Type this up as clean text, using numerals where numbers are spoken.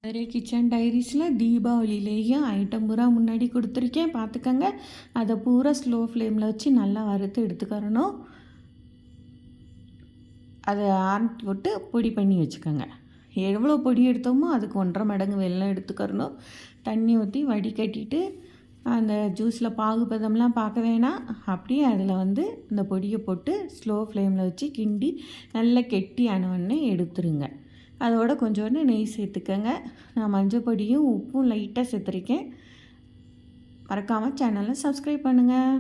Madurai kitchen டைரிஸில் தீபாவளியிலேயே item பூரா முன்னாடி கொடுத்துருக்கேன், பார்த்துக்கங்க. அதை பூரா ஸ்லோ ஃப்ளேமில் வச்சு நல்லா வறுத்து எடுத்துக்கிறணும். அதை ஆரம்பி போட்டு பொடி பண்ணி வச்சுக்கோங்க. எவ்வளோ பொடி எடுத்தோமோ அதுக்கு 1.5 மடங்கு வெல்லம் எடுத்துக்கிறணும். தண்ணி ஊற்றி வடிகட்டிட்டு அந்த ஜூஸில் பாகுபதம்லாம் பார்க்க வேணாம். அப்படியே அதில் இந்த பொடியை போட்டு ஸ்லோ ஃப்ளேமில் வச்சு கிண்டி நல்லா கெட்டியானவொடனே எடுத்துருங்க. அதோட கொஞ்சோண்டு நெய் சேர்த்துக்கங்க. நான் மஞ்சள் பொடியும் உப்பும் லைட்டாக சேர்த்துருக்கேன். மறக்காமல் சேனலை சப்ஸ்கிரைப் பண்ணுங்கள்.